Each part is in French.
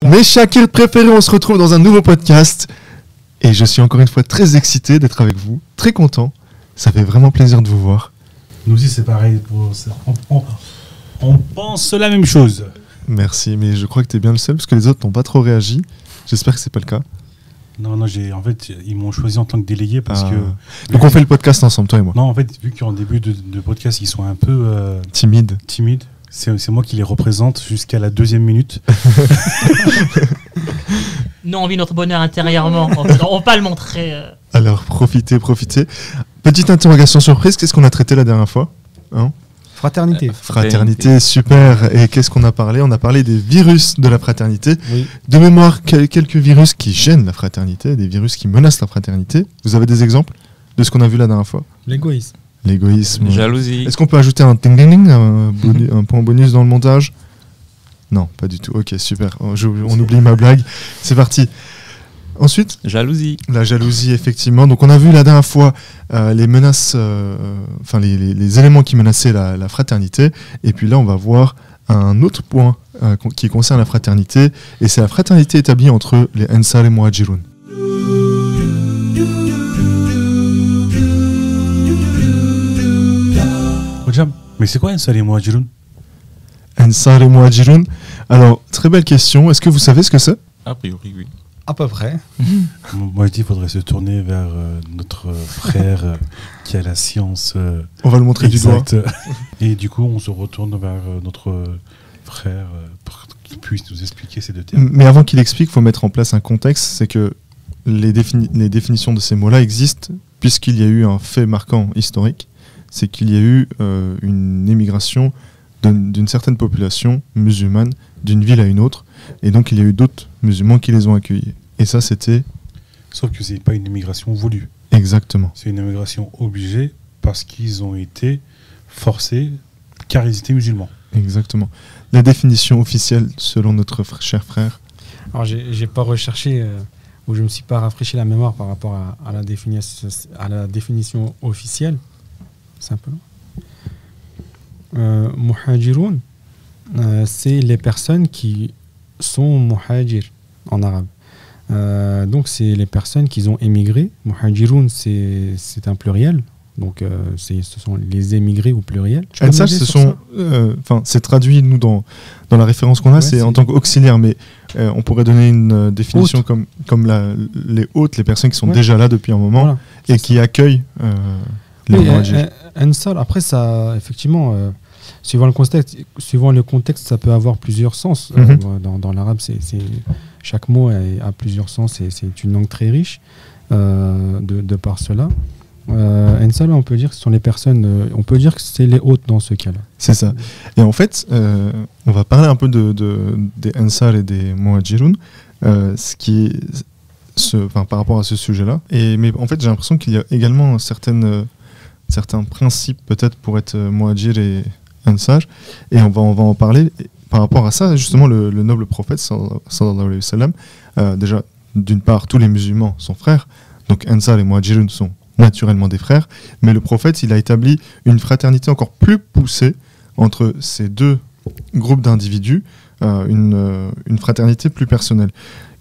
Mes Shakirs préférés, on se retrouve dans un nouveau podcast. Et je suis encore une fois très excité d'être avec vous, très content. Ça fait vraiment plaisir de vous voir. Nous aussi, c'est pareil. On pense la même chose. Merci, mais je crois que tu es bien le seul parce que les autres n'ont pas trop réagi. J'espère que c'est pas le cas. Non, en fait, ils m'ont choisi en tant que délégué parce que... Donc on fait le podcast ensemble, toi et moi. Non, en fait, vu qu'en début de podcast, ils sont un peu... Timides. C'est moi qui les représente jusqu'à la 2e minute. Nous, on vit notre bonheur intérieurement. On va pas le montrer. Alors, profitez. Petite interrogation surprise, qu'est-ce qu'on a traité la dernière fois, hein? Fraternité, super. Et qu'est-ce qu'on a parlé? On a parlé des virus de la fraternité. Oui. De mémoire, quelques virus qui gênent la fraternité, des virus qui menacent la fraternité. Vous avez des exemples de ce qu'on a vu la dernière fois? L'égoïsme. Jalousie. Est-ce qu'on peut ajouter un ding-ding-ding, un point bonus dans le montage? Non, pas du tout. Ok, super. On oublie ma blague. C'est parti. Ensuite, Jalousie. la jalousie, effectivement. Donc, on a vu la dernière fois les menaces, les éléments qui menaçaient la fraternité. Et puis là, on va voir un autre point qui concerne la fraternité. Et c'est la fraternité établie entre les Ansar et Muhajirun. Mais c'est quoi Ansar et Muhajirun? Ansar et Muhajirun. Alors, très belle question. Est-ce que vous savez ce que c'est? A priori, oui. À peu près. Moi, je dis qu'il faudrait se tourner vers notre frère qui a la science. On va le montrer du doigt. Et du coup, on se retourne vers notre frère pour qu'il puisse nous expliquer ces deux termes. Mais avant qu'il explique, il faut mettre en place un contexte. C'est que les définitions de ces mots-là existent puisqu'il y a eu un fait marquant historique. C'est qu'il y a eu une émigration d'une certaine population musulmane d'une ville à une autre. Et donc, il y a eu d'autres musulmans qui les ont accueillis. Et ça, c'était... Sauf que ce n'est pas une immigration voulue. Exactement. C'est une immigration obligée parce qu'ils ont été forcés, car ils étaient musulmans. Exactement. La définition officielle, selon notre cher frère... Alors, j'ai pas recherché, ou je me suis pas rafraîchi la mémoire par rapport à la définition officielle. Simplement. Muhajirun, c'est les personnes qui sont muhajir en arabe. Donc c'est les personnes qui ont émigré. Muhajirun, c'est un pluriel. Donc ce sont les émigrés au pluriel. Ansar, c'est traduit nous dans la référence qu'on a, c'est en tant qu'auxiliaire, mais on pourrait donner une définition comme les hôtes, les personnes qui sont déjà là depuis un moment, voilà, et qui accueillent les muhajir. Ansar, après ça, effectivement, suivant le contexte, ça peut avoir plusieurs sens. Dans l'arabe, chaque mot a plusieurs sens et c'est une langue très riche de par cela. Ansar, on peut dire que ce sont les personnes, on peut dire que c'est les hôtes dans ce cas-là. C'est ça. Et en fait, on va parler un peu des Ansar et des Muhajirun, par rapport à ce sujet-là. Mais en fait, j'ai l'impression qu'il y a également certains principes peut-être pour être Muhajir et Ansar, et on va en parler. Et par rapport à ça, justement, le noble prophète sallallahu alayhi wa sallam, déjà, d'une part, tous les musulmans sont frères, donc Ansar et Muhajirun sont naturellement des frères, mais le prophète, il a établi une fraternité encore plus poussée entre ces deux groupes d'individus, une fraternité plus personnelle.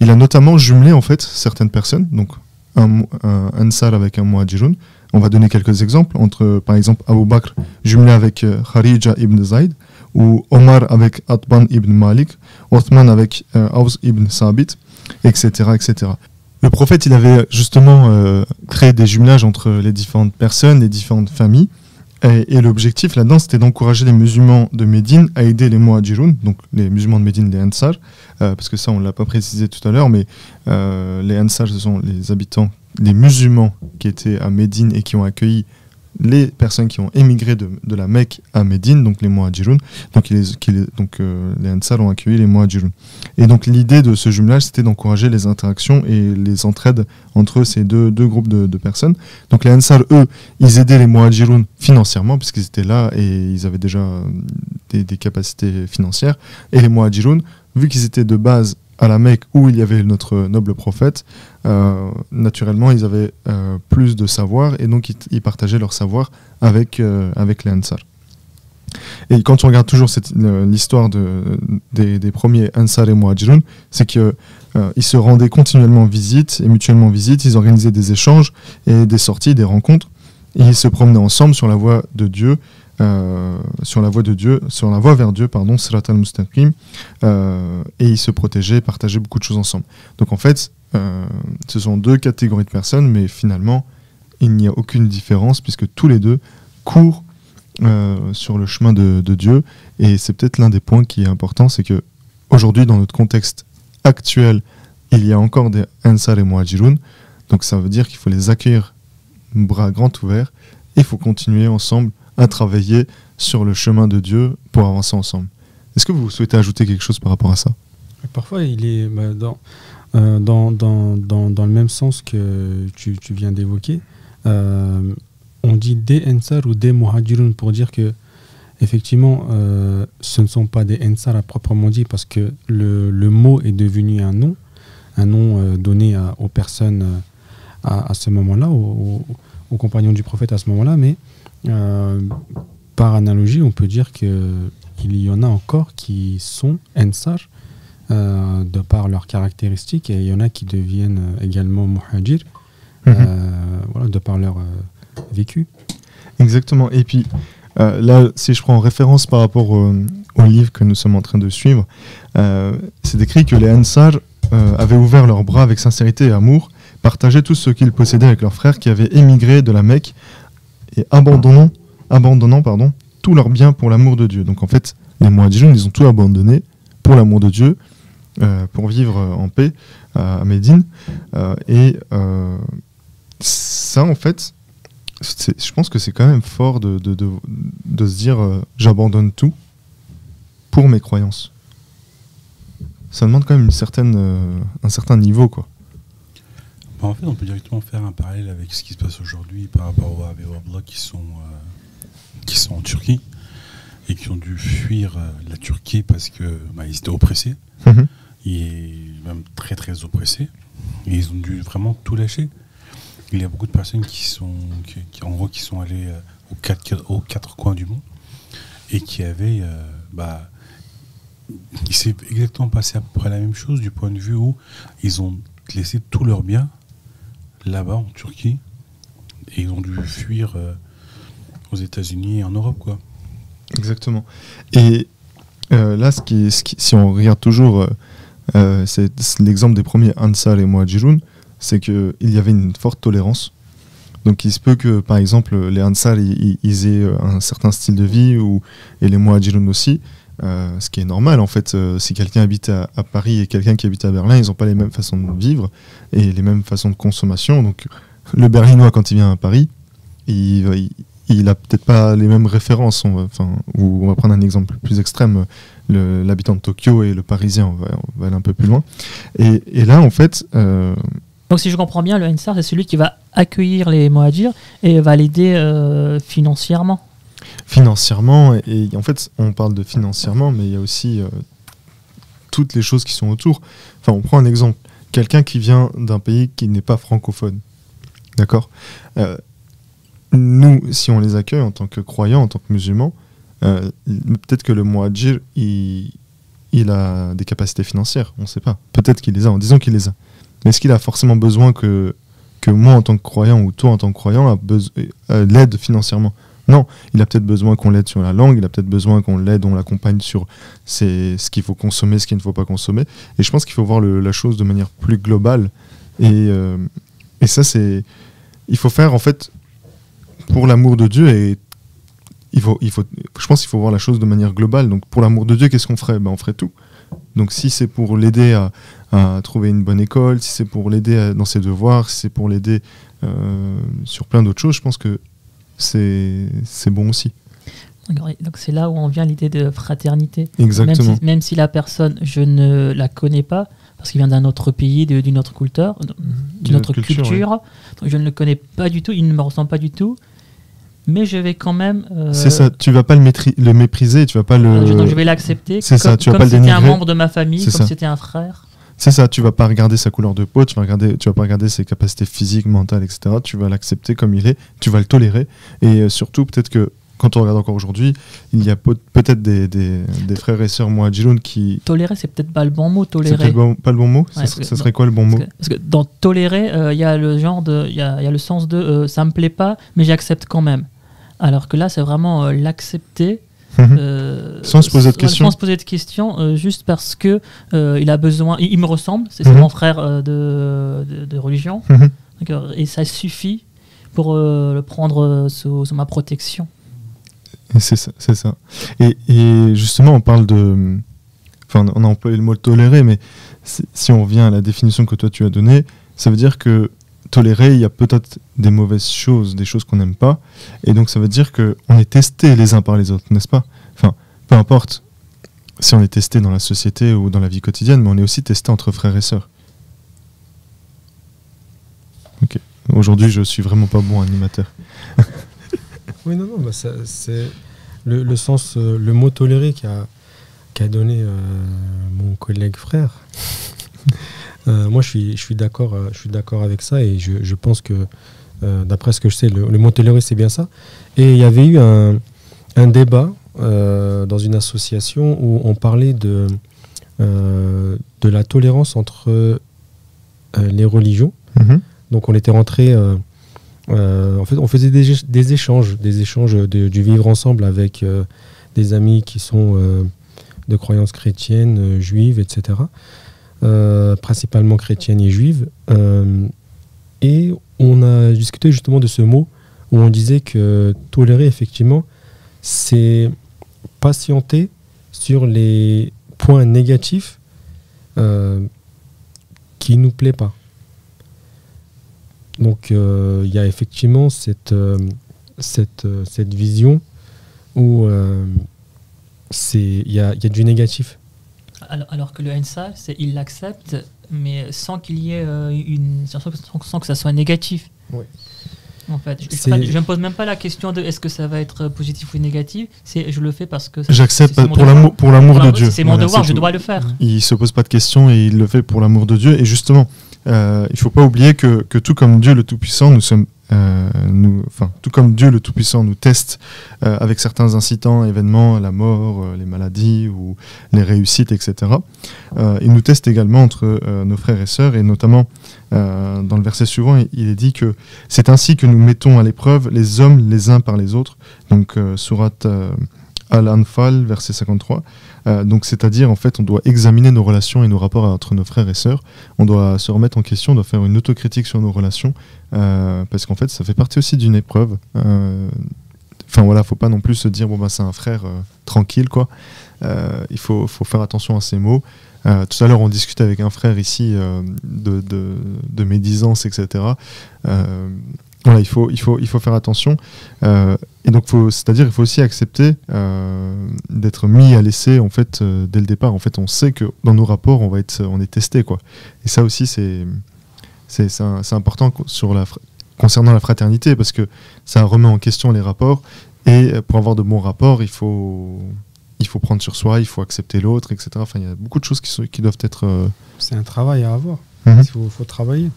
Il a notamment jumelé en fait certaines personnes, donc un Ansar avec un Muhajirun. On va donner quelques exemples, entre par exemple Abu Bakr jumelé avec Kharija ibn Zayd, ou Omar avec Atban ibn Malik, Othman avec Aws ibn Sabit, etc., etc. Le prophète, il avait justement créé des jumelages entre les différentes personnes, les différentes familles, et l'objectif là-dedans, c'était d'encourager les musulmans de Médine à aider les Muhajirun, donc les musulmans de Médine, les Ansar, parce que ça, on ne l'a pas précisé tout à l'heure, mais les Ansar, ce sont les habitants, les musulmans qui étaient à Médine et qui ont accueilli les personnes qui ont émigré de la Mecque à Médine, donc les Muhajirun, donc les Ansar ont accueilli les Muhajirun. Et donc l'idée de ce jumelage, c'était d'encourager les interactions et les entraides entre ces deux groupes de personnes. Donc les Ansar, eux, ils aidaient les Muhajirun financièrement, puisqu'ils étaient là et ils avaient déjà des capacités financières. Et les Muhajirun, vu qu'ils étaient de base à la Mecque où il y avait notre noble prophète, naturellement ils avaient plus de savoir et donc ils partageaient leur savoir avec les Ansar. Et quand on regarde toujours l'histoire des premiers Ansar et Muhajirun, c'est qu'ils se rendaient continuellement visite et mutuellement visite, ils organisaient des échanges et des sorties, des rencontres, et ils se promenaient ensemble sur la voie de Dieu, sur la voie vers Dieu, Sirat al-Mustaqim, et ils se protégeaient, partageaient beaucoup de choses ensemble. Donc en fait, ce sont deux catégories de personnes, mais finalement, il n'y a aucune différence puisque tous les deux courent sur le chemin de Dieu. Et c'est peut-être l'un des points qui est important, c'est que aujourd'hui, dans notre contexte actuel, il y a encore des Ansar et Muhajirun. Donc ça veut dire qu'il faut les accueillir bras grands ouverts et il faut continuer ensemble à travailler sur le chemin de Dieu pour avancer ensemble. Est-ce que vous souhaitez ajouter quelque chose par rapport à ça ? Parfois, il est dans le même sens que tu viens d'évoquer. On dit des Ansar ou des Muhajirun pour dire que effectivement, ce ne sont pas des Ansar à proprement dit parce que le mot est devenu un nom donné aux personnes à ce moment-là, aux compagnons du prophète à ce moment-là, mais par analogie, on peut dire qu'il y en a encore qui sont Ansar de par leurs caractéristiques et il y en a qui deviennent également Muhajir de par leur vécu. Exactement. Et puis là, si je prends en référence par rapport au livre que nous sommes en train de suivre, c'est écrit que les Ansar avaient ouvert leurs bras avec sincérité et amour, partageaient tout ce qu'ils possédaient avec leurs frères qui avaient émigré de la Mecque et abandonnant tous leurs biens pour l'amour de Dieu. Donc en fait, les Muhajirun, ils ont tout abandonné pour l'amour de Dieu, pour vivre en paix à Médine. Ça, en fait, je pense que c'est quand même fort de se dire j'abandonne tout pour mes croyances. Ça demande quand même un certain niveau, quoi. En fait, on peut directement faire un parallèle avec ce qui se passe aujourd'hui par rapport aux Wahhabi Wahhabis qui sont en Turquie et qui ont dû fuir la Turquie parce que ils étaient oppressés, et même très très oppressés, et ils ont dû vraiment tout lâcher. Il y a beaucoup de personnes qui sont allées aux quatre coins du monde et qui avaient il s'est exactement passé à peu près la même chose du point de vue où ils ont laissé tous leurs biens là-bas en Turquie et ils ont dû fuir aux États-Unis et en Europe, quoi. Exactement. Et là, si on regarde toujours, c'est l'exemple des premiers Ansar et Muhajirun, c'est qu'il y avait une forte tolérance. Donc il se peut que, par exemple, les Ansar ils aient un certain style de vie et les Muhajirun aussi. Ce qui est normal en fait, si quelqu'un habite à Paris et quelqu'un qui habite à Berlin, ils n'ont pas les mêmes façons de vivre et les mêmes façons de consommation. Donc le Berlinois, quand il vient à Paris, il a peut-être pas les mêmes références. On va prendre un exemple plus extrême, l'habitant de Tokyo et le Parisien, on va aller un peu plus loin. Et là en fait... Donc si je comprends bien, le Ansar, c'est celui qui va accueillir les Muhajirs et va l'aider financièrement. Financièrement, et en fait on parle de financièrement, mais il y a aussi toutes les choses qui sont autour. Enfin, on prend un exemple, quelqu'un qui vient d'un pays qui n'est pas francophone, d'accord, nous, si on les accueille en tant que croyants, en tant que musulmans, peut-être que le Muhajir il a des capacités financières, on ne sait pas, peut-être qu'il les a, en disant qu'il les a, mais est-ce qu'il a forcément besoin que moi en tant que croyant ou toi en tant que croyant l'aide financièrement? Non, il a peut-être besoin qu'on l'aide sur la langue, il a peut-être besoin qu'on l'aide, on l'accompagne sur ce qu'il faut consommer, ce qu'il ne faut pas consommer. Et je pense qu'il faut voir la chose de manière plus globale. Et ça, il faut faire en fait pour l'amour de Dieu. Et je pense qu'il faut voir la chose de manière globale. Donc pour l'amour de Dieu, qu'est-ce qu'on ferait ? On ferait tout. Donc si c'est pour l'aider à trouver une bonne école, si c'est pour l'aider dans ses devoirs, si c'est pour l'aider sur plein d'autres choses, je pense que c'est bon aussi. Donc c'est là où on vient l'idée de fraternité. Exactement. Même si la personne, je ne la connais pas, parce qu'il vient d'un autre pays, d'une autre culture, d'une autre culture. Ouais. Donc je ne le connais pas du tout, il ne me ressemble pas du tout, mais je vais quand même... C'est ça, tu vas pas le mépriser, tu vas pas le... Donc je vais l'accepter, c'est ça, tu vas pas le dénigrer. Comme c'était un membre de ma famille, comme c'était un frère. C'est ça, tu vas pas regarder sa couleur de peau, tu vas pas regarder ses capacités physiques, mentales, etc. Tu vas l'accepter comme il est, tu vas le tolérer. Et surtout, peut-être que quand on regarde encore aujourd'hui, il y a peut-être des frères et sœurs muhajiroun qui... Tolérer, c'est peut-être pas le bon mot, tolérer. C'est peut-être pas le bon mot. Ouais, ça serait quoi le bon mot? Parce que dans tolérer, il y a le genre de, il y a le sens de ça me plaît pas, mais j'accepte quand même. Alors que là, c'est vraiment l'accepter. Sans se poser de questions. Sans se poser de questions, juste parce que il a besoin, il me ressemble, c'est mon frère de religion, et ça suffit pour le prendre sous ma protection. C'est ça. Et justement, on parle de... Enfin, on a employé le mot tolérer, mais si on revient à la définition que toi tu as donnée, ça veut dire que tolérer, il y a peut-être des mauvaises choses, des choses qu'on n'aime pas, et donc ça veut dire qu'on est testé les uns par les autres, n'est-ce pas? Enfin, peu importe si on est testé dans la société ou dans la vie quotidienne, mais on est aussi testé entre frères et sœurs. Ok. Aujourd'hui, je suis vraiment pas bon animateur. Oui, non, bah c'est le sens, le mot tolérer qu'a donné mon collègue frère. Moi, je suis d'accord avec ça, et je pense que, d'après ce que je sais, le mot tolérer, c'est bien ça. Et il y avait eu un débat dans une association où on parlait de la tolérance entre les religions. Donc, on était rentré... en fait, on faisait des échanges du vivre ensemble avec des amis qui sont de croyances chrétiennes, juives, etc. Principalement chrétiennes et juives. Et on a discuté justement de ce mot où on disait que tolérer, effectivement, c'est patienter sur les points négatifs qui ne nous plaisent pas. Donc il y a effectivement cette vision où il y a du négatif. Alors que le Hensa, il l'accepte, mais sans qu'il y ait sans que ça soit négatif. Oui. En fait, je ne me pose même pas la question de est-ce que ça va être positif ou négatif. Je le fais parce que j'accepte pour l'amour de Dieu. C'est mon devoir, je dois le faire. Il se pose pas de questions et il le fait pour l'amour de Dieu. Et justement, il faut pas oublier que tout comme Dieu le Tout-Puissant, tout comme Dieu le Tout-Puissant nous teste avec certains incitants, événements, la mort, les maladies ou les réussites, etc. Il nous teste également entre nos frères et sœurs, et notamment dans le verset suivant, il est dit que c'est ainsi que nous mettons à l'épreuve les hommes les uns par les autres. Donc sourate Al-Anfal, verset 53. Donc c'est-à-dire, en fait, on doit examiner nos relations et nos rapports entre nos frères et sœurs. On doit se remettre en question, on doit faire une autocritique sur nos relations, parce qu'en fait, ça fait partie aussi d'une épreuve. Enfin voilà, faut pas non plus se dire bon bah c'est un frère tranquille quoi. Il faut faire attention à ces mots. Tout à l'heure, on discutait avec un frère ici de médisance, etc. Voilà, il faut faire attention. Et donc, c'est-à-dire, il faut aussi accepter d'être mis à l'essai en fait dès le départ. En fait, on sait que dans nos rapports, on est testé quoi. Et ça aussi, c'est important concernant la fraternité, parce que ça remet en question les rapports. Et pour avoir de bons rapports, il faut prendre sur soi, il faut accepter l'autre, etc. Enfin, il y a beaucoup de choses qui doivent être... C'est un travail à avoir. Il faut travailler.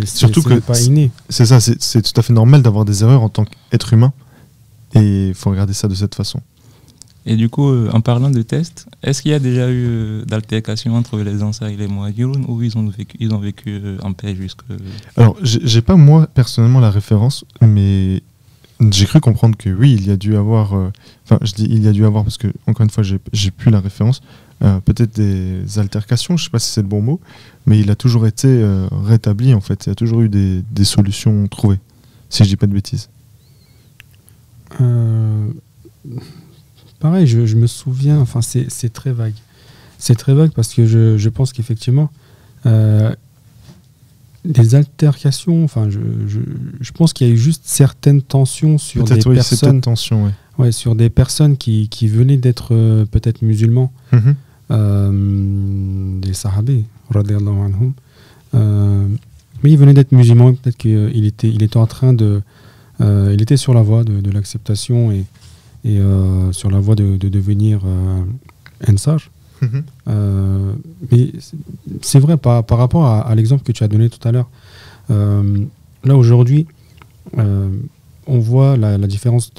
Surtout que pas inné. C'est ça, c'est tout à fait normal d'avoir des erreurs en tant qu'être humain. Et il faut regarder ça de cette façon. Et du coup, en parlant de tests, est-ce qu'il y a déjà eu d'altercation entre les Ansar et les Muhajiroun, ou ils ont vécu en paix jusque... Alors, j'ai pas moi personnellement la référence, mais j'ai cru comprendre que oui, il y a dû avoir... je dis il y a dû avoir parce que, encore une fois, j'ai plus la référence. Peut-être des altercations, je sais pas si c'est le bon mot, mais il a toujours été rétabli en fait. Il y a toujours eu des solutions trouvées, si je dis pas de bêtises. Pareil, je me souviens, enfin c'est très vague. C'est très vague parce que je pense qu'effectivement, des altercations, enfin je pense qu'il y a eu juste certaines tensions sur des personnes. Tensions, oui. Ouais, sur des personnes qui venaient d'être peut-être musulmans. Des sahabés, radiyallahu anhum. Mais il venait d'être musulman, peut-être qu'il était en train de... il était sur la voie de l'acceptation et sur la voie de devenir Ansar. Mais c'est vrai, par rapport à l'exemple que tu as donné tout à l'heure, là aujourd'hui, on voit la différence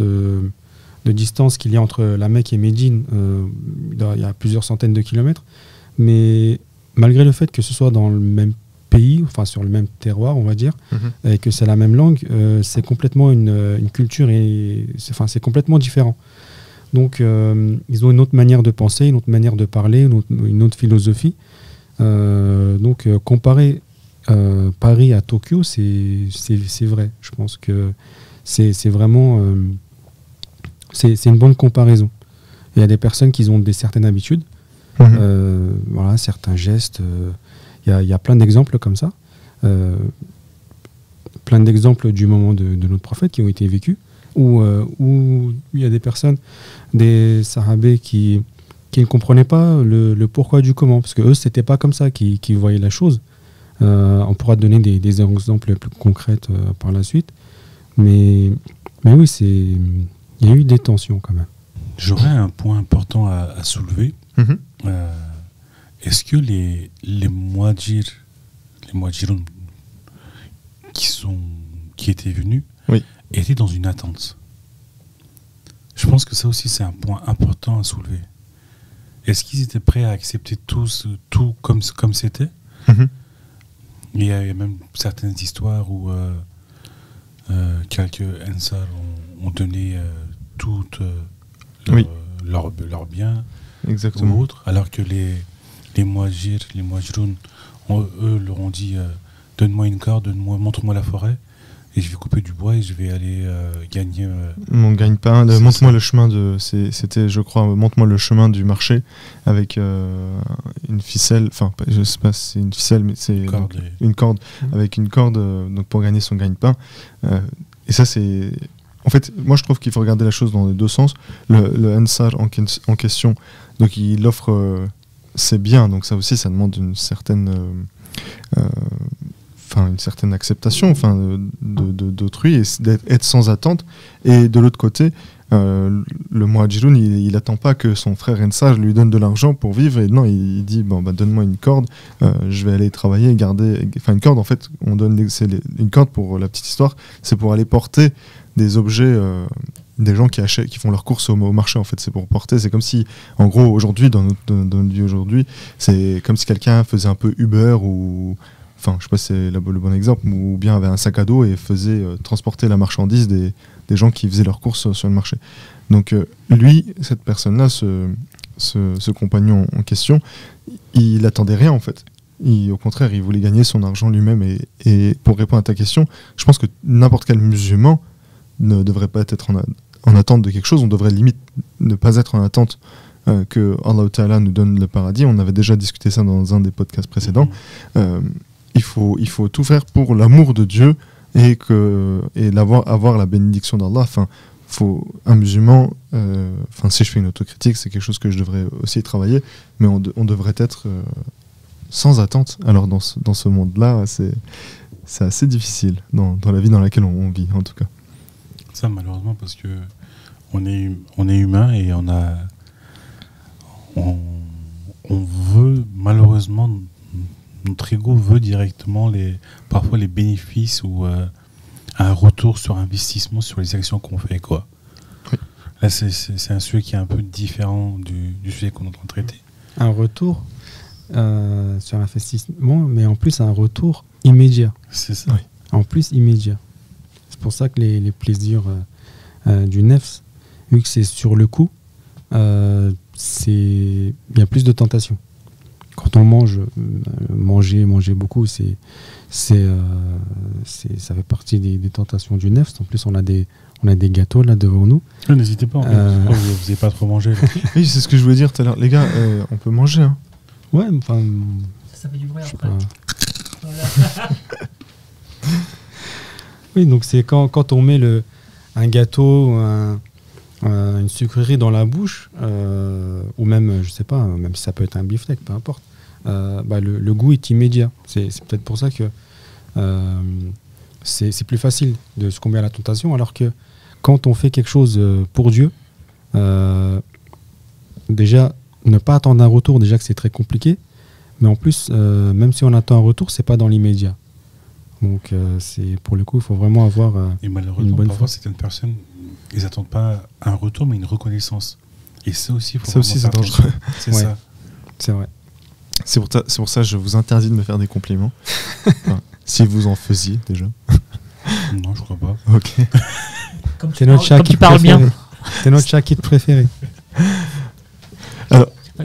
de distance qu'il y a entre la Mecque et Médine. Il y a plusieurs centaines de kilomètres. Mais malgré le fait que ce soit dans le même pays, enfin sur le même terroir, on va dire, et que c'est la même langue, c'est complètement une culture et c'est complètement différent. Donc, ils ont une autre manière de penser, une autre manière de parler, une autre philosophie. Donc, comparer Paris à Tokyo, c'est vrai. Je pense que c'est vraiment... c'est une bonne comparaison. Il y a des personnes qui ont certaines habitudes, voilà, certains gestes. Il y a plein d'exemples comme ça. Plein d'exemples du moment de notre prophète qui ont été vécus. Où il y a des personnes, des sahabés qui ne comprenaient pas le pourquoi du comment, parce que eux c'était pas comme ça qu'ils voyaient la chose. On pourra donner des exemples plus concrets par la suite, mais oui, il y a eu des tensions quand même. J'aurais un point important à soulever. Est-ce que les muhajirs qui étaient venus, oui, étaient dans une attente? Je pense que ça aussi c'est un point important à soulever. Est-ce qu'ils étaient prêts à accepter tout comme c'était? Il y a même certaines histoires où quelques Ansar ont donné toutes leurs biens, exactement, ou autres, alors que les muhajiroun, eux leur ont dit donne-moi une corde, montre-moi la forêt, et je vais couper du bois et je vais aller gagner mon gagne-pain. Montre-moi le chemin c'était, je crois, montre-moi le chemin du marché avec une ficelle, enfin je sais pas si c'est une ficelle, mais c'est une corde, avec une corde donc pour gagner son gagne-pain. Et ça c'est, en fait, moi je trouve qu'il faut regarder la chose dans les deux sens. Le Ansar en question, donc il offre ses biens, donc ça aussi ça demande une certaine une certaine acceptation d'autrui et d'être sans attente. Et de l'autre côté, le muhajiroun, il attend pas que son frère Ansar lui donne de l'argent pour vivre, et non, il dit donne-moi une corde, je vais aller travailler, garder. Enfin, une corde, en fait, on donne une corde, pour la petite histoire, c'est pour aller porter des objets, des gens qui font leurs courses au marché, en fait, c'est pour porter. C'est comme si, en gros, aujourd'hui, dans notre vie aujourd'hui, c'est comme si quelqu'un faisait un peu Uber ou. Enfin, je sais pas si c'est le bon exemple, ou bien avait un sac à dos et faisait transporter la marchandise des gens qui faisaient leurs courses sur le marché. Donc lui, cette personne-là, ce compagnon en question, il attendait rien en fait. Au contraire, il voulait gagner son argent lui-même. Et pour répondre à ta question, je pense que n'importe quel musulman ne devrait pas être en attente de quelque chose. On devrait limite ne pas être en attente que Allah Ta'ala nous donne le paradis. On avait déjà discuté ça dans un des podcasts précédents. Il faut tout faire pour l'amour de Dieu et avoir la bénédiction d'Allah. Enfin, un musulman, si je fais une autocritique, c'est quelque chose que je devrais aussi travailler, mais on devrait être sans attente. Alors dans ce monde-là, c'est assez difficile dans la vie dans laquelle on vit, en tout cas. Ça, malheureusement, parce que on est humain et on veut malheureusement. Notre ego veut directement parfois les bénéfices ou un retour sur investissement sur les actions qu'on fait, quoi. Oui. Là, c'est un sujet qui est un peu différent du sujet qu'on est en train de traiter. Un retour sur l'investissement, mais en plus un retour immédiat. C'est ça. Oui. En plus immédiat. C'est pour ça que les plaisirs du nefs, vu que c'est sur le coup, il y a plus de tentation. Quand on manger beaucoup, ça fait partie des tentations du nefs. En plus, on a des gâteaux là devant nous. N'hésitez pas, vous n'avez pas trop mangé. Oui, c'est ce que je voulais dire tout à l'heure. Les gars, on peut manger. Hein. Ouais, enfin. Ça fait du bruit après. Oui, donc c'est quand on met un gâteau, une sucrerie dans la bouche, ou même, je sais pas, même si ça peut être un beefsteak, peu importe, le goût est immédiat. C'est peut-être pour ça que c'est plus facile de succomber à la tentation, alors que quand on fait quelque chose pour Dieu, déjà, ne pas attendre un retour, déjà que c'est très compliqué, mais en plus, même si on attend un retour, c'est pas dans l'immédiat. Donc, pour le coup, il faut vraiment avoir et malheureusement, une bonne parfois, foi. certaines personnes ils n'attendent pas un retour, mais une reconnaissance. Et ça aussi, c'est dangereux. C'est Ouais. ça. C'est vrai. C'est pour ça que je vous interdis de me faire des compliments. Enfin, si vous en faisiez déjà. Non, je crois pas. Ok. Comme C'est notre chat comme qui tu parles bien. C'est notre chat qui te préféré.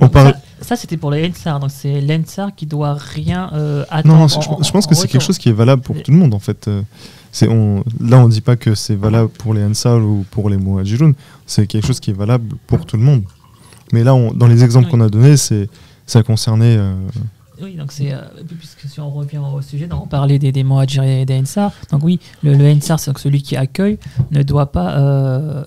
On parle- Ça, c'était pour les Ensar. Donc, c'est l'Ensar qui doit rien attendre. Non, je pense que c'est quelque chose qui est valable pour tout le monde en fait. Là, on dit pas que c'est valable pour les Ansar ou pour les Muhajirun. C'est quelque chose qui est valable pour tout le monde. Mais là, dans les exemples Oui. qu'on a donnés, ça concernait. Oui, donc c'est puisque si on revient au sujet, donc on parlait des Muhajir et des Ensar. Donc oui, le Ensar, c'est donc celui qui accueille, ne doit pas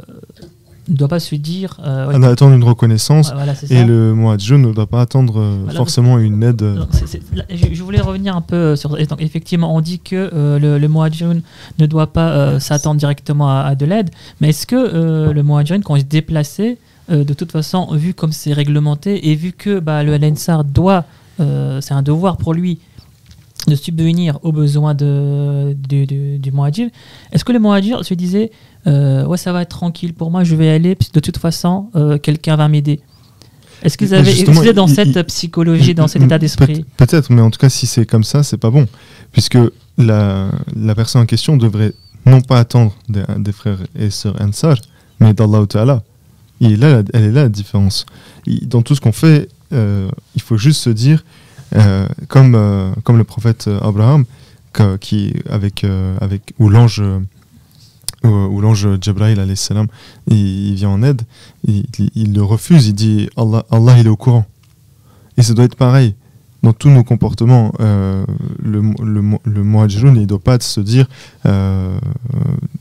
se dire. Ouais, On attend une reconnaissance. voilà, c'est Et ça. le Muhajirun ne doit pas attendre Voilà, forcément une aide. Donc, là, je voulais revenir un peu sur. Et donc, effectivement, on dit que le Muhajirun ne doit pas s'attendre directement à de l'aide, mais est-ce que le Muhajirun, quand il se déplaçait, de toute façon, vu comme c'est réglementé et vu que le Al-Ansar doit, c'est un devoir pour lui de subvenir aux besoins du Muhajir, est-ce que le Muhajir se disait ouais, ça va être tranquille pour moi, je vais aller, puis de toute façon, quelqu'un va m'aider? Est-ce qu'ils Justement, étaient dans cette psychologie, dans cet état d'esprit? Peut-être, mais en tout cas, si c'est comme ça, c'est pas bon. Puisque la personne en question devrait non pas attendre des frères et sœurs Ansar, mais d'Allah Ta'ala. Elle est là la différence. Dans tout ce qu'on fait, il faut juste se dire, comme le prophète Abraham, où l'ange Jabraïl alayhi salam, il vient en aide, il le refuse, il dit Allah il est au courant. Et ça doit être pareil dans tous nos comportements. Le Muhajirun, il ne doit pas se dire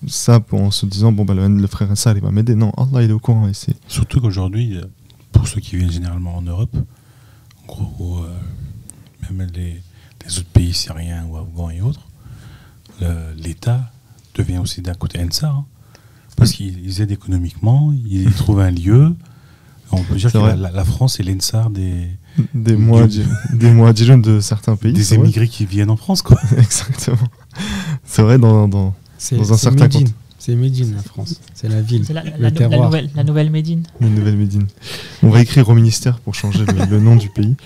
ça en se disant le frère Ansar il va m'aider. Non, Allah il est au courant. Et c'est... Surtout qu'aujourd'hui, pour ceux qui viennent généralement en Europe, en gros, même les autres pays syriens ou afghans et autres, l'État devient aussi d'un côté Ansar, hein, parce qu'ils aident économiquement, ils trouvent un lieu. On peut dire que la France est l'Ensar des Muhajirun de certains pays. Des émigrés qui viennent en France, quoi. Exactement. C'est vrai dans un certain Médine. contexte. C'est Médine, la France. C'est la ville. C'est le terroir. la nouvelle Médine. Une nouvelle Médine. On va écrire au ministère pour changer le nom du pays.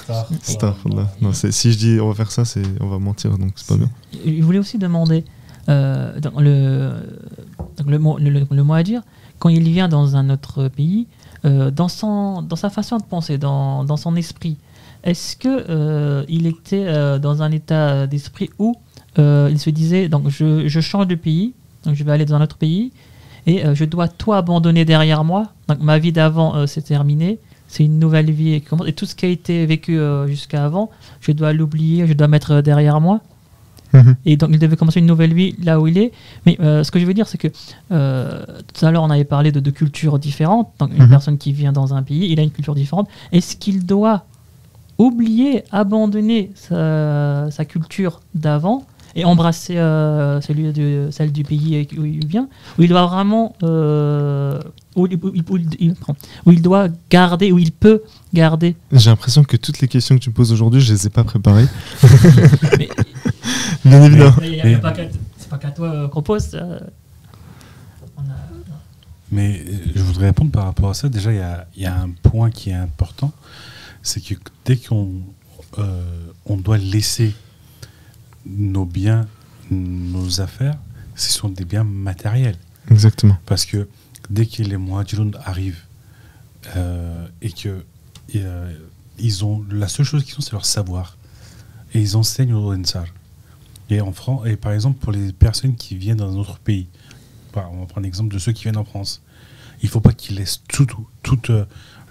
Astaghfirullah. Non, si je dis on va faire ça, on va mentir, donc c'est pas bien. Je voulais aussi demander, le Muhajir, quand il vient dans un autre pays, dans sa façon de penser, dans son esprit, est-ce que il était dans un état d'esprit où il se disait donc je change de pays, donc je vais aller dans un autre pays et je dois tout abandonner derrière moi, donc ma vie d'avant c'est terminé, c'est une nouvelle vie qui commence, et tout ce qui a été vécu jusqu'à avant, je dois l'oublier, je dois mettre derrière moi. Et donc il devait commencer une nouvelle vie là où il est. Mais ce que je veux dire, c'est que tout à l'heure on avait parlé de cultures différentes. Donc une personne qui vient dans un pays, il a une culture différente. Est-ce qu'il doit oublier, abandonner sa culture d'avant et embrasser celle du pays où il vient, où il doit vraiment où il doit garder, où il peut garder? J'ai l'impression que toutes les questions que tu me poses aujourd'hui, je les ai pas préparées. Mais, Bien évidemment. c'est pas qu'à toi qu'on pose. Mais je voudrais répondre par rapport à ça. Déjà, il y a un point qui est important, c'est que dès qu'on doit laisser nos biens, nos affaires, ce sont des biens matériels. Exactement. Parce que dès que les Muhajirun arrivent et que ils ont la seule chose qu'ils ont, c'est leur savoir, et ils enseignent aux Ansar. Et par exemple, pour les personnes qui viennent dans un autre pays, on va prendre l'exemple de ceux qui viennent en France, il ne faut pas qu'ils laissent toute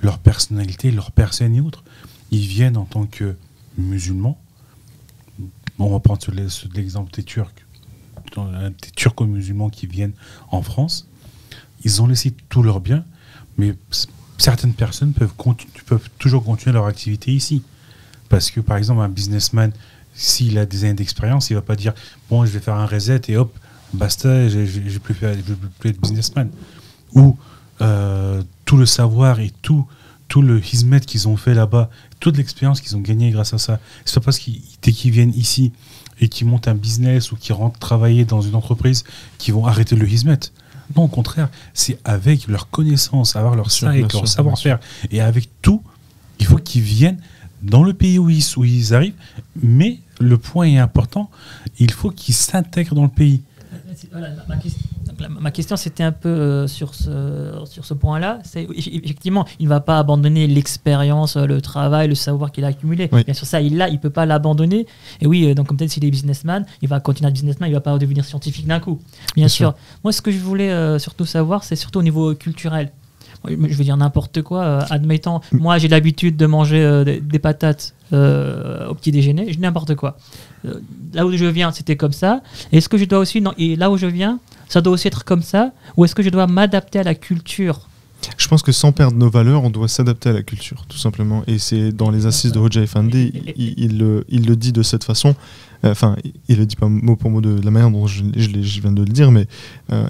leur personnalité, leur personne et autres. Ils viennent en tant que musulmans. On va prendre l'exemple des Turcs. Des turco-musulmans qui viennent en France. Ils ont laissé tous leurs biens, mais certaines personnes peuvent toujours continuer leur activité ici. Parce que, par exemple, un businessman, s'il a des années d'expérience, il ne va pas dire « Bon, je vais faire un reset et hop, basta, je ne vais plus être businessman. » Ou tout le savoir et tout le hizmet qu'ils ont fait là-bas, toute l'expérience qu'ils ont gagnée grâce à ça, c'est pas parce qu'ils, dès qu'ils viennent ici et qu'ils montent un business ou qu'ils rentrent travailler dans une entreprise, qu'ils vont arrêter le hizmet. Non, au contraire, c'est avec leur connaissance, avoir leur Bien avec sûr, leur savoir-faire et avec tout, il faut qu'ils viennent dans le pays où ils arrivent. Mais le point est important, il faut qu'ils s'intègrent dans le pays. Voilà, ma question, c'était un peu sur ce point-là. C'est effectivement, il ne va pas abandonner l'expérience, le travail, le savoir qu'il a accumulé. Oui. Bien sûr, ça, il ne peut pas l'abandonner. Et oui, donc comme peut-être s'il est businessman, il va continuer à être businessman, il ne va pas devenir scientifique d'un coup. Bien sûr. Moi, ce que je voulais surtout savoir, c'est surtout au niveau culturel. Je veux dire n'importe quoi. Admettons, moi, j'ai l'habitude de manger des patates au petit déjeuner. Je dis n'importe quoi. Là où je viens, c'était comme ça. Est-ce que je dois aussi... Non, et là où je viens, ça doit aussi être comme ça, ou est-ce que je dois m'adapter à la culture? Je pense que sans perdre nos valeurs, on doit s'adapter à la culture, tout simplement. Et c'est dans les assises de Hoxha Effendi, il le dit de cette façon. Enfin, il le dit pas mot pour mot de la manière dont je viens de le dire, mais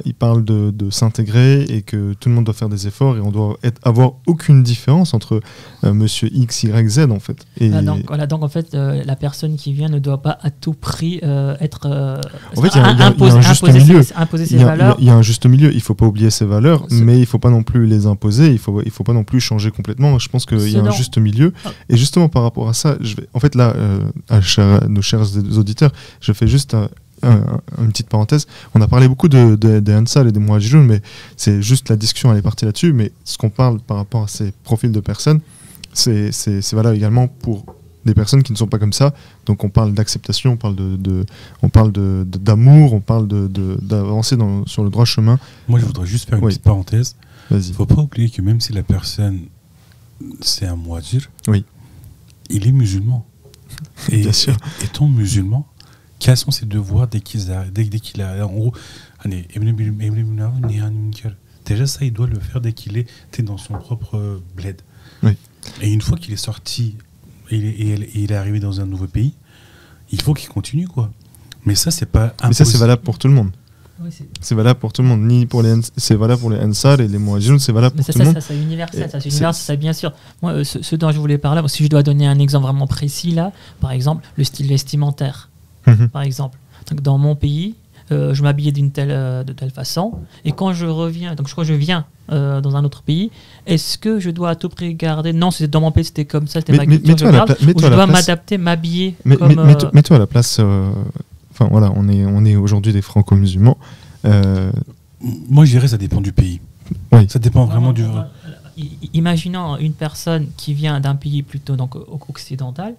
il parle de s'intégrer et que tout le monde doit faire des efforts et on doit avoir aucune différence entre monsieur X, Y, Z en fait. Et donc en fait, la personne qui vient ne doit pas à tout prix être en fait, il y a un juste milieu. Imposer ses valeurs. Il y a un juste milieu. Il faut pas oublier ses valeurs, mais il faut pas non plus les imposer. Il faut pas non plus changer complètement. Je pense qu'il y a un juste milieu. Et justement par rapport à ça, en fait là, à nos chers auditeurs, je fais juste une petite parenthèse. On a parlé beaucoup des Ansar et des Muhajirun, mais c'est juste la discussion, elle est partie là-dessus. Mais ce qu'on parle par rapport à ces profils de personnes, c'est valable également pour des personnes qui ne sont pas comme ça. Donc on parle d'acceptation, on parle d'amour, on parle d'avancer sur le droit chemin. Moi, je voudrais juste faire une petite parenthèse. Vas-y. Il ne faut pas oublier que même si la personne, c'est un muhajir, oui, il est musulman. Et bien sûr. Étant musulman, quels sont ses devoirs dès qu'il a... En gros, déjà ça, il doit le faire dès qu'il est dans son propre bled. Oui. Et une fois qu'il est sorti, et il est arrivé dans un nouveau pays, il faut qu'il continue, quoi. Mais ça, c'est pas impossible. Mais ça, c'est valable pour tout le monde. Oui, c'est valable pour tout le monde. C'est valable pour les Ansar et les Muhajirun, c'est valable pour tout le monde. Ça, c'est universel. Ça, c'est universel, ça, bien sûr. Moi, ce dont je voulais parler, si je dois donner un exemple vraiment précis, là, par exemple, le style vestimentaire. Par exemple. Donc, dans mon pays, je m'habillais de telle façon. Et quand je reviens, donc je crois que je viens dans un autre pays, est-ce que je dois à tout prix garder... Non, dans mon pays, c'était comme ça, c'était ma culture. Je dois m'adapter, m'habiller comme... Mets-toi à la place... Enfin voilà, on est aujourd'hui des franco-musulmans. Moi je dirais ça dépend du pays. Oui. Ça dépend vraiment du... Imaginons une personne qui vient d'un pays plutôt donc, occidental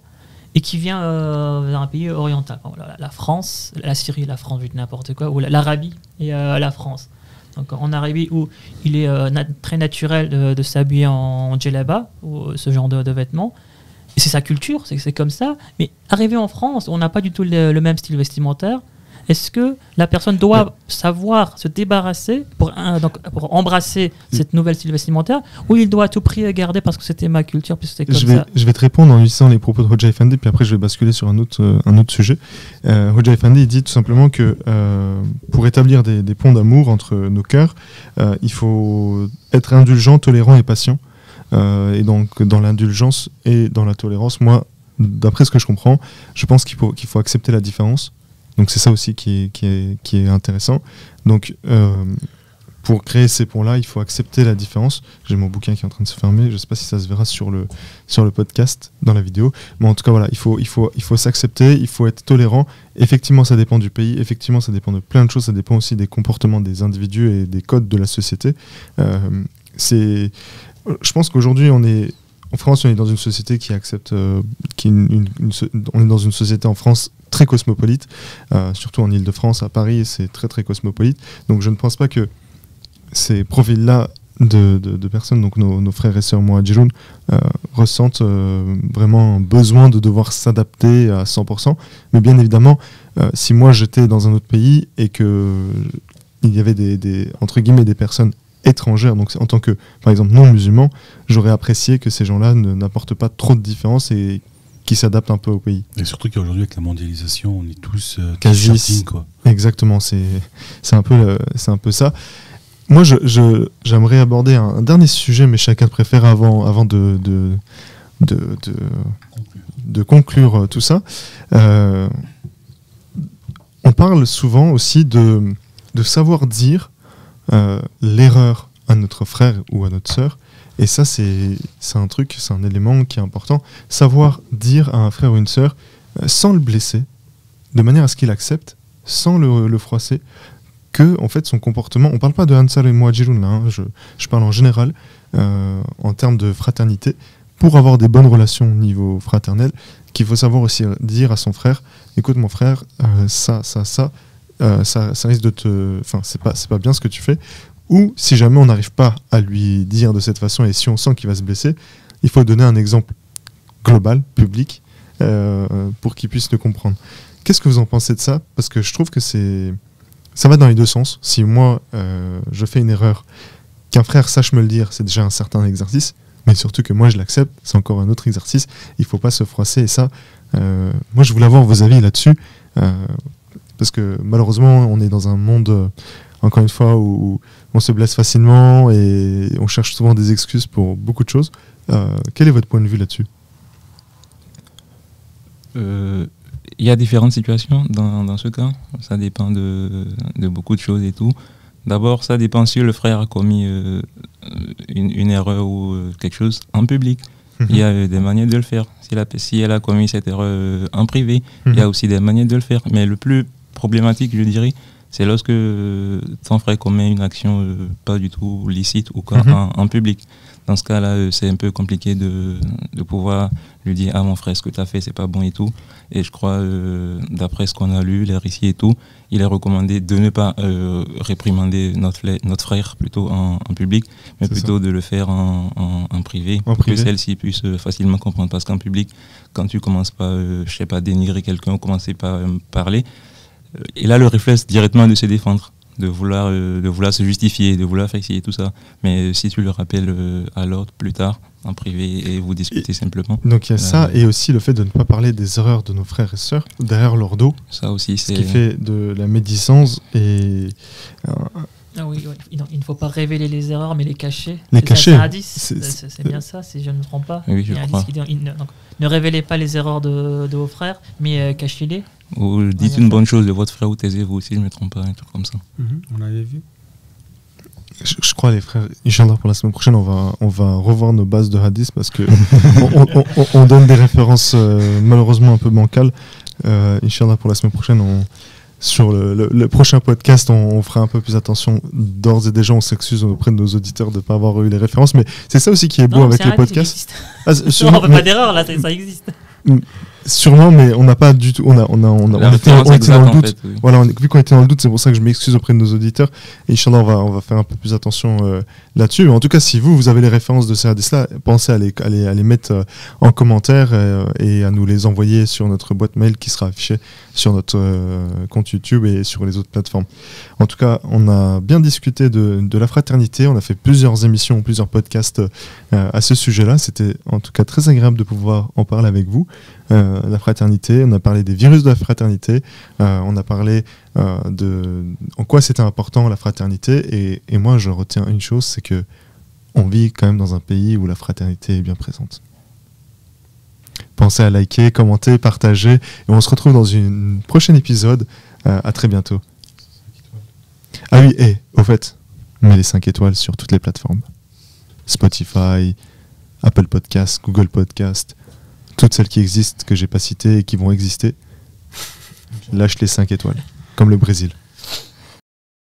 et qui vient d'un pays oriental. La France, la Syrie, la France, n'importe quoi, ou l'Arabie et la France. Donc en Arabie où il est très naturel de s'habiller en djellaba ou ce genre de vêtements. Et c'est sa culture, c'est comme ça. Mais arrivé en France, on n'a pas du tout le même style vestimentaire. Est-ce que la personne doit savoir se débarrasser pour embrasser cette nouvelle style vestimentaire, ou il doit à tout prix garder parce que c'était ma culture, puis c'était comme ça? Je vais te répondre en utilisant les propos de Hoxha Effendi, puis après je vais basculer sur un autre sujet. Hoxha Effendi dit tout simplement que pour établir des ponts d'amour entre nos cœurs, il faut être indulgent, tolérant et patient. Et donc dans l'indulgence et dans la tolérance, moi, d'après ce que je comprends, je pense qu'il faut accepter la différence. Donc c'est ça aussi qui est intéressant. Donc pour créer ces ponts-là, il faut accepter la différence. J'ai mon bouquin qui est en train de se fermer. Je ne sais pas si ça se verra sur le podcast, dans la vidéo. Mais en tout cas, voilà, il faut s'accepter, il faut être tolérant. Effectivement, ça dépend du pays. Effectivement, ça dépend de plein de choses. Ça dépend aussi des comportements des individus et des codes de la société. Je pense qu'aujourd'hui, en France, on est dans une société qui accepte, on est dans une société en France très cosmopolite, surtout en Ile-de-France, à Paris, c'est très très cosmopolite. Donc je ne pense pas que ces profils-là de personnes, donc nos frères et sœurs Muhajirun, ressentent vraiment un besoin de devoir s'adapter à 100%. Mais bien évidemment, si moi j'étais dans un autre pays et que il y avait entre guillemets des personnes étrangères, donc en tant que par exemple non musulman, j'aurais apprécié que ces gens-là n'apportent pas trop de différence et qui s'adaptent un peu au pays. Et surtout qu'aujourd'hui avec la mondialisation, on est tous quasi quoi. Exactement, c'est un peu ça. Moi, j'aimerais aborder un dernier sujet, mais chacun préfère avant de conclure tout ça. On parle souvent aussi de savoir dire l'erreur à notre frère ou à notre sœur. Et ça, c'est un élément qui est important. Savoir dire à un frère ou une sœur, sans le blesser, de manière à ce qu'il accepte, sans le froisser, que en fait, son comportement, on ne parle pas de Ansar et Muhajirun là, je parle en général, en termes de fraternité, pour avoir des bonnes relations au niveau fraternel, qu'il faut savoir aussi dire à son frère, écoute mon frère, ça risque de te... Enfin, c'est pas bien ce que tu fais. Ou si jamais on n'arrive pas à lui dire de cette façon et si on sent qu'il va se blesser, il faut donner un exemple global, public, pour qu'il puisse le comprendre. Qu'est-ce que vous en pensez de ça? Parce que je trouve que ça va dans les deux sens. Si moi, je fais une erreur, qu'un frère sache me le dire, c'est déjà un certain exercice, mais surtout que moi je l'accepte, c'est encore un autre exercice. Il ne faut pas se froisser. Et ça, moi je voulais avoir vos avis là-dessus, parce que malheureusement, on est dans un monde... encore une fois, où on se blesse facilement et on cherche souvent des excuses pour beaucoup de choses. Quel est votre point de vue là-dessus? Il y a différentes situations dans ce cas. Ça dépend de beaucoup de choses et tout. D'abord, ça dépend si le frère a commis une erreur ou quelque chose en public. Il y a des manières de le faire. Si elle a commis cette erreur en privé, il y a aussi des manières de le faire. Mais le plus problématique, je dirais, c'est lorsque ton frère commet une action pas du tout licite ou quoi en public. Dans ce cas-là, c'est un peu compliqué de pouvoir lui dire « Ah mon frère, ce que tu as fait, c'est pas bon et tout ». Et je crois, d'après ce qu'on a lu, les récits et tout, il est recommandé de ne pas réprimander notre frère plutôt en public, mais c'est plutôt ça. de le faire en privé, pour que celle-ci puisse facilement comprendre. Parce qu'en public, quand tu commences pas, je sais pas, dénigrer quelqu'un ou commencer par parler, il a le réflexe directement de se défendre, de vouloir se justifier, de vouloir faire essayer tout ça. Mais si tu le rappelles à l'ordre plus tard, en privé, et vous discutez simplement. Donc il y a ça, et aussi le fait de ne pas parler des erreurs de nos frères et sœurs derrière leur dos. Ça aussi, ce qui fait de la médisance et... Ah oui, il ne faut pas révéler les erreurs, mais les cacher. Les cacher. C'est bien ça, si je ne me trompe pas. Oui, je crois. Donc, ne révélez pas les erreurs de vos frères, mais cachez-les. Ou dites une bonne chose de votre frère ou taisez-vous aussi, je ne me trompe pas, un truc comme ça. On avait vu. Je crois, les frères, Inch'Allah, pour la semaine prochaine, on va revoir nos bases de hadith parce que on donne des références malheureusement un peu bancales. Inch'Allah, pour la semaine prochaine, sur le prochain podcast, on fera un peu plus attention. D'ores et déjà, on s'excuse auprès de nos auditeurs de ne pas avoir eu les références, mais c'est ça aussi qui est beau avec les podcasts. On ne fait pas d'erreur, là, ça existe. Sûrement, mais on n'a pas du tout. On était dans le doute. En fait, oui. Voilà, vu qu'on était dans le doute, c'est pour ça que je m'excuse auprès de nos auditeurs. Et Inch'Allah, on va faire un peu plus attention là-dessus. Mais en tout cas, si vous avez les références de ces hadiths-là, pensez à les mettre en commentaire et à nous les envoyer sur notre boîte mail qui sera affichée sur notre compte YouTube et sur les autres plateformes. En tout cas, on a bien discuté de la fraternité. On a fait plusieurs émissions, plusieurs podcasts à ce sujet-là. C'était en tout cas très agréable de pouvoir en parler avec vous. La fraternité, on a parlé des virus de la fraternité, on a parlé en quoi c'était important la fraternité, et moi je retiens une chose, c'est que on vit quand même dans un pays où la fraternité est bien présente. Pensez à liker, commenter, partager, et on se retrouve dans un prochain épisode. À très bientôt. Ah oui, et au fait, mets les 5 étoiles sur toutes les plateformes. Spotify, Apple Podcast, Google Podcast, toutes celles qui existent, que j'ai pas citées et qui vont exister. Lâche les 5 étoiles, comme le Brésil.